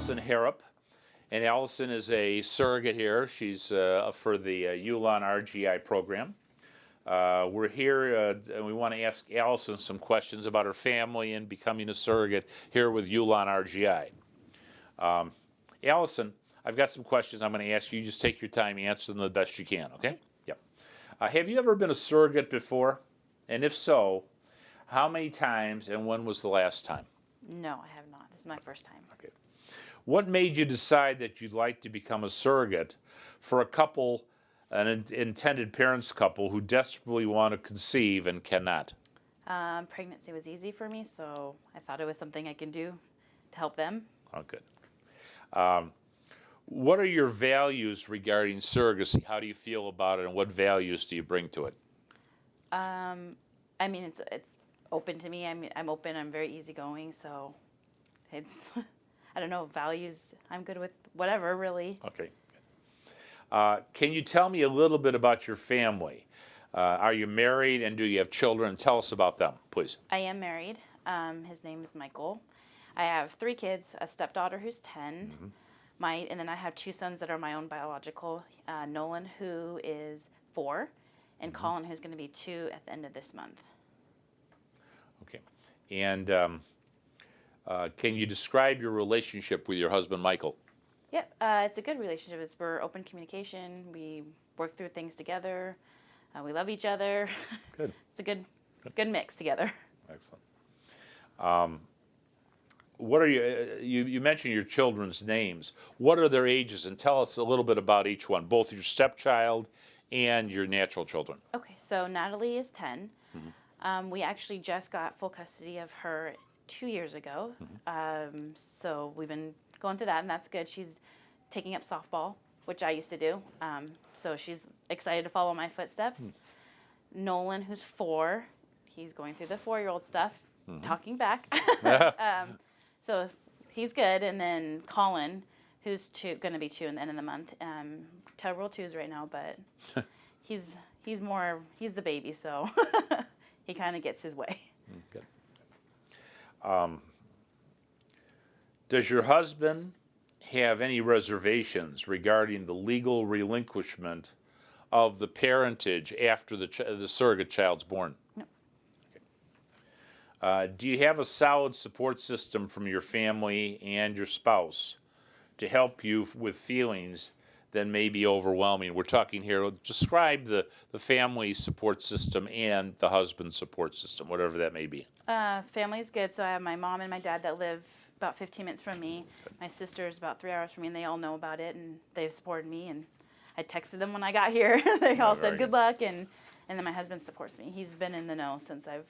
Alison Harrop, and Alison is a surrogate here. She's for the Ulan RGI program. We're here and we want to ask Alison some questions about her family and becoming a surrogate here with Ulan RGI. Alison, I've got some questions I'm going to ask you. Just take your time, answer them the best you can, okay? Yep. Have you ever been a surrogate before? And if so, how many times and when was the last time? No, I have not. This is my first time. Okay. What made you decide that you'd like to become a surrogate for a couple, an intended parents couple who desperately want to conceive and cannot? Pregnancy was easy for me, so I thought it was something I can do to help them. Oh, good. What are your values regarding surrogacy? How do you feel about it, and what values do you bring to it? I mean, it's open to me. I'm open. I'm very easygoing, so it's I don't know, values. I'm good with whatever, really. Okay. Can you tell me a little bit about your family? Are you married and do you have children? Tell us about them, please. I am married. His name is Michael. I have 3 kids, a stepdaughter who's 10, and then I have 2 sons that are my own biological, Nolan, who is 4, and Colin, who's going to be 2 at the end of this month. Okay. And can you describe your relationship with your husband, Michael? Yep, it's a good relationship. We're open communication. We work through things together. We love each other. Good. It's a good mix together. Excellent. What are you mentioned your children's names. What are their ages? And tell us a little bit about each one, both your stepchild and your natural children. Okay, so Natalie is 10. We actually just got full custody of her 2 years ago. So we've been going through that, and that's good. She's taking up softball, which I used to do. So she's excited to follow my footsteps. Nolan, who's 4, he's going through the 4-year-old stuff, talking back. So he's good. And then Colin, who's going to be 2 in the end of the month. Several 2s right now, but he's the baby, so he kind of gets his way. Good. Does your husband have any reservations regarding the legal relinquishment of the parentage after the surrogate child's born? No. Okay. Do you have a solid support system from your family and your spouse to help you with feelings that may be overwhelming? We're talking here, describe the family support system and the husband support system, whatever that may be. Family's good. So I have my mom and my dad that live about 15 minutes from me. My sister's about 3 hours from me, and they all know about it, and they've supported me. And I texted them when I got here. They all said good luck, and then my husband supports me. He's been in the know since I've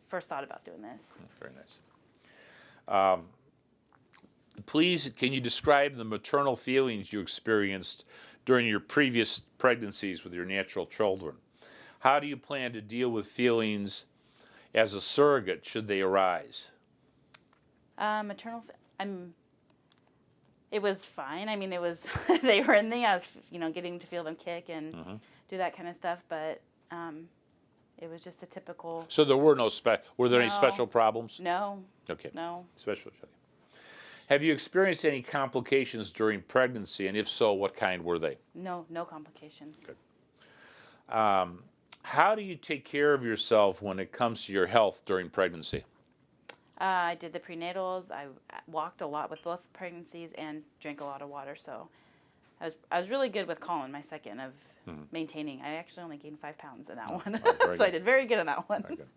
first thought about doing this. Very nice. Please, can you describe the maternal feelings you experienced during your previous pregnancies with your natural children? How do you plan to deal with feelings as a surrogate should they arise? It was fine. I mean, it was they were in the I was getting to feel them kick and do that kind of stuff, but it was just a typical. So there were were there any special problems? No. Okay. No. Special. Have you experienced any complications during pregnancy, and if so, what kind were they? No complications. Good. How do you take care of yourself when it comes to your health during pregnancy? I did the prenatals. I walked a lot with both pregnancies and drank a lot of water. So I was really good with Colin, my second, of maintaining. I actually only gained 5 pounds in that one. So I did very good on that one. Very good.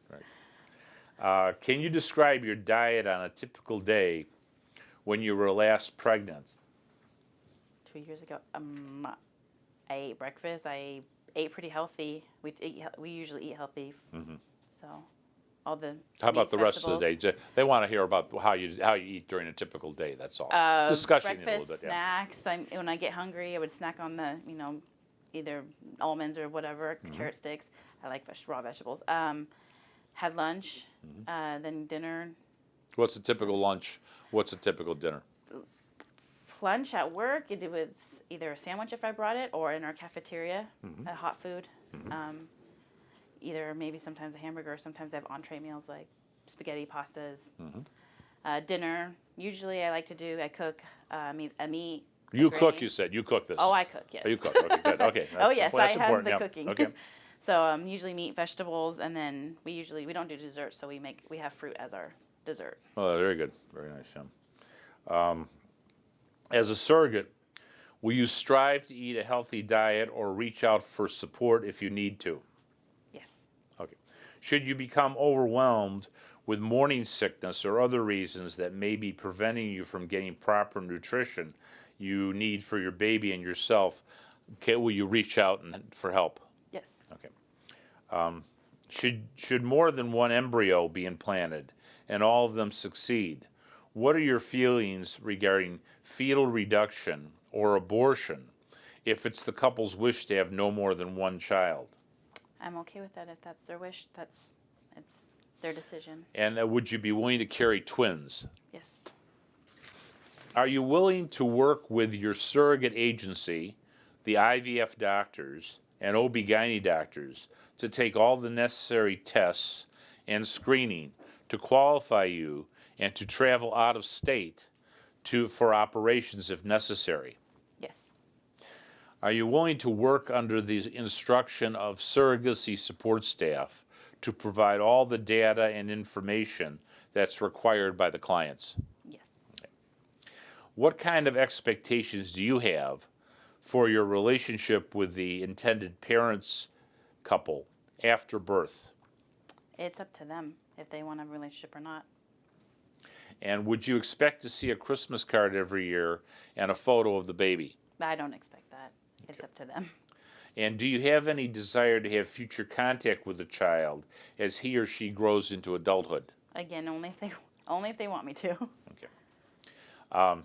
Right. Can you describe your diet on a typical day when you were last pregnant? 2 years ago, I ate breakfast. I ate pretty healthy. We usually eat healthy. So all the How about the rest of the day? They want to hear about how you eat during a typical day. That's all. Discussion breakfast, a little bit. Snacks. When I get hungry, I would snack on the either almonds or whatever, carrot sticks. I like raw vegetables. Had lunch, then dinner. What's a typical lunch? What's a typical dinner? Lunch at work, it was either a sandwich if I brought it, or in our cafeteria, hot food. Either maybe sometimes a hamburger, or sometimes I have entree meals like spaghetti, pastas. Dinner, usually I cook a meat. You a cook, grain. you said. You cook this. Oh, I cook, yes. Oh, you cook. Okay, good. Okay. Oh, yes, that's I have important. the Yeah. cooking. Okay. So usually meat, vegetables, and then we don't do dessert, so we have fruit as our dessert. Oh, very good. Very nice, yeah. As a surrogate, will you strive to eat a healthy diet or reach out for support if you need to? Yes. Okay. Should you become overwhelmed with morning sickness or other reasons that may be preventing you from getting proper nutrition you need for your baby and yourself, will you reach out for help? Yes. Okay. Should more than one embryo be implanted and all of them succeed? What are your feelings regarding fetal reduction or abortion if it's the couple's wish to have no more than one child? I'm okay with that. If that's their wish, it's their decision. And would you be willing to carry twins? Yes. Are you willing to work with your surrogate agency, the IVF doctors, and OB/GYN doctors to take all the necessary tests and screening to qualify you and to travel out of state for operations if necessary? Yes. Are you willing to work under the instruction of surrogacy support staff to provide all the data and information that's required by the clients? Yes. What kind of expectations do you have for your relationship with the intended parents couple after birth? It's up to them if they want a relationship or not. And would you expect to see a Christmas card every year and a photo of the baby? I don't expect that. It's up to them. And do you have any desire to have future contact with the child as he or she grows into adulthood? Again, only if they want me to. Okay.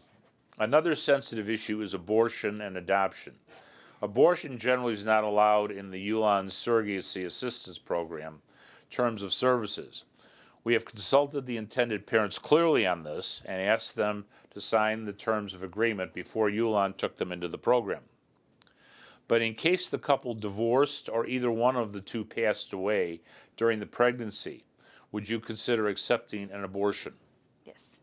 Another sensitive issue is abortion and adoption. Abortion generally is not allowed in the ULAN Surrogacy Assistance Program terms of services. We have consulted the intended parents clearly on this and asked them to sign the terms of agreement before ULAN took them into the program. But in case the couple divorced or either one of the two passed away during the pregnancy, would you consider accepting an abortion? Yes.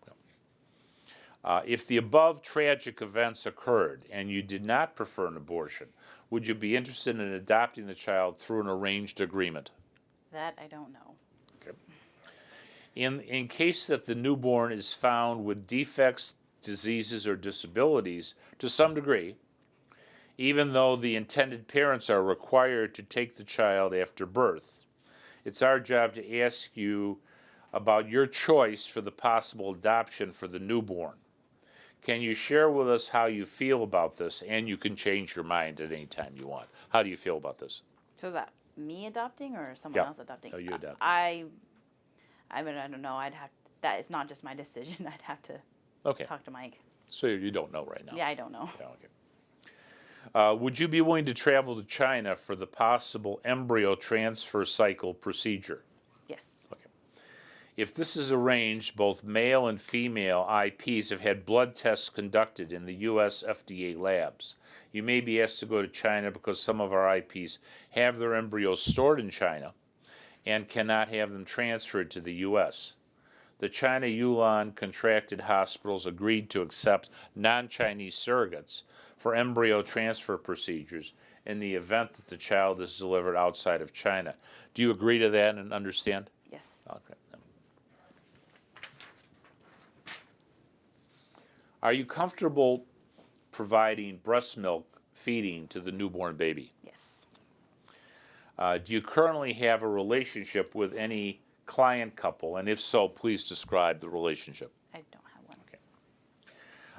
If the above tragic events occurred and you did not prefer an abortion, would you be interested in adopting the child through an arranged agreement? That I don't know. Okay. In case that the newborn is found with defects, diseases, or disabilities to some degree, even though the intended parents are required to take the child after birth, it's our job to ask you about your choice for the possible adoption for the newborn. Can you share with us how you feel about this? And you can change your mind at any time you want. How do you feel about this? So is that me adopting or someone else adopting? Oh, you adopting. I mean, I don't know. That is not just my decision. I'd have to talk to Mike. So you don't know right now? Yeah, I don't know. Yeah, okay. Would you be willing to travel to China for the possible embryo transfer cycle procedure? Yes. Okay. If this is arranged, both male and female IPs have had blood tests conducted in the U.S. FDA labs. You may be asked to go to China because some of our IPs have their embryos stored in China and cannot have them transferred to the U.S. The China Yulon contracted hospitals agreed to accept non-Chinese surrogates for embryo transfer procedures in the event that the child is delivered outside of China. Do you agree to that and understand? Yes. Okay. Are you comfortable providing breast milk feeding to the newborn baby? Yes. Do you currently have a relationship with any client couple? And if so, please describe the relationship. I don't have one. Okay.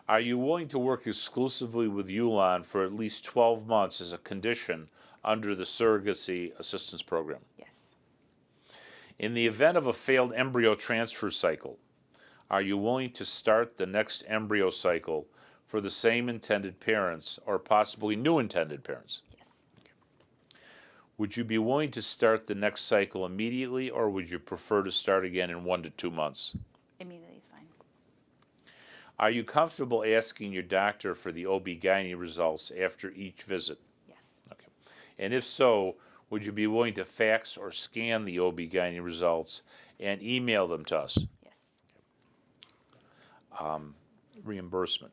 Are you willing to work exclusively with Yulon for at least 12 months as a condition under the Surrogacy Assistance Program? Yes. In the event of a failed embryo transfer cycle, are you willing to start the next embryo cycle for the same intended parents or possibly new intended parents? Yes. Would you be willing to start the next cycle immediately, or would you prefer to start again in 1 to 2 months? Immediately is fine. Are you comfortable asking your doctor for the OB/GYN results after each visit? Yes. Okay. And if so, would you be willing to fax or scan the OB/GYN results and email them to us? Yes. Reimbursement.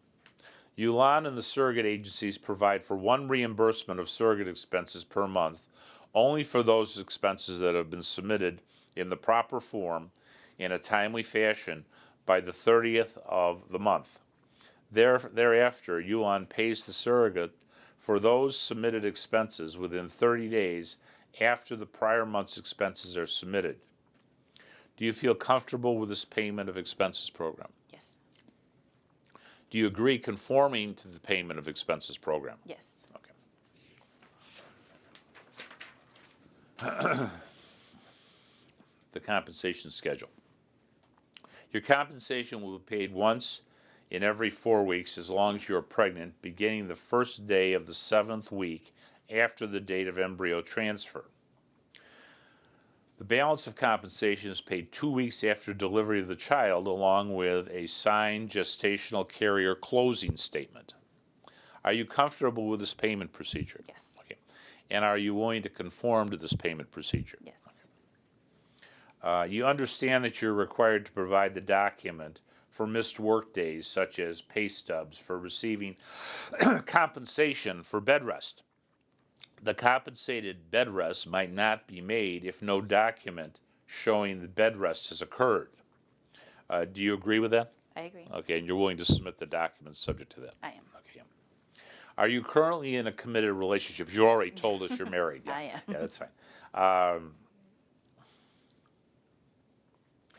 ULAN and the surrogate agencies provide for one reimbursement of surrogate expenses per month, only for those expenses that have been submitted in the proper form in a timely fashion by the 30th of the month. Thereafter, ULAN pays the surrogate for those submitted expenses within 30 days after the prior month's expenses are submitted. Do you feel comfortable with this payment of expenses program? Yes. Do you agree conforming to the payment of expenses program? Yes. Okay. The compensation schedule. Your compensation will be paid once in every 4 weeks as long as you are pregnant, beginning the first day of the 7th week after the date of embryo transfer. The balance of compensation is paid 2 weeks after delivery of the child, along with a signed gestational carrier closing statement. Are you comfortable with this payment procedure? Yes. Okay. And are you willing to conform to this payment procedure? Yes. You understand that you're required to provide the document for missed work days, such as pay stubs, for receiving compensation for bed rest. The compensated bed rest might not be made if no document showing the bed rest has occurred. Do you agree with that? I agree. Okay, and you're willing to submit the documents subject to that? I am. Okay. Yeah. Are you currently in a committed relationship? You already told us you're married. Yeah. I am. Yeah, that's fine.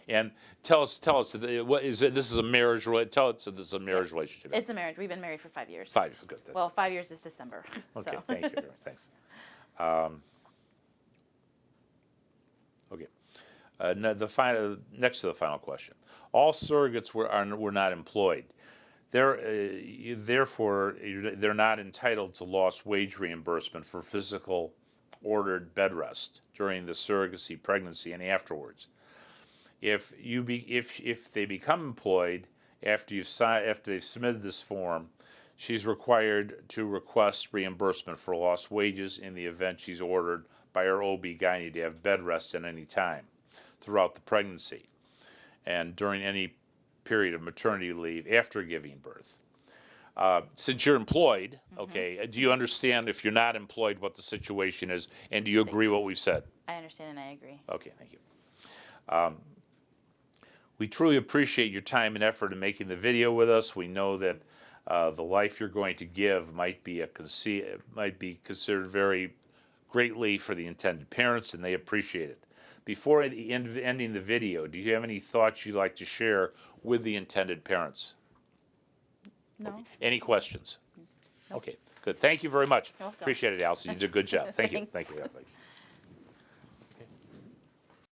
And tell us, what is it? This is a marriage. Tell us that this is a marriage relationship. It's a marriage. We've been married for 5 years. 5 years. Good. That's, Well, 5 years this December. okay. So. Thank you very much. Thanks. Okay. Next to the final question. All surrogates were not employed. Therefore, they're not entitled to lost wage reimbursement for physical ordered bed rest during the surrogacy pregnancy and afterwards. If they become employed after they've submitted this form, she's required to request reimbursement for lost wages in the event she's ordered by her OB-GYN to have bed rest at any time throughout the pregnancy and during any period of maternity leave after giving birth. Since you're employed, okay, do you understand if you're not employed what the situation is, and do you agree what we've said? I understand and I agree. Okay, thank you. We truly appreciate your time and effort in making the video with us. We know that the life you're going to give might be considered very greatly for the intended parents, and they appreciate it. Before ending the video, do you have any thoughts you'd like to share with the intended parents? No. Okay. Any questions? Nope. Okay, good. Thank you very much. You're welcome. Appreciate it, Alison. You did a good job. Thank you. Thanks. Thank you. Yeah, thanks.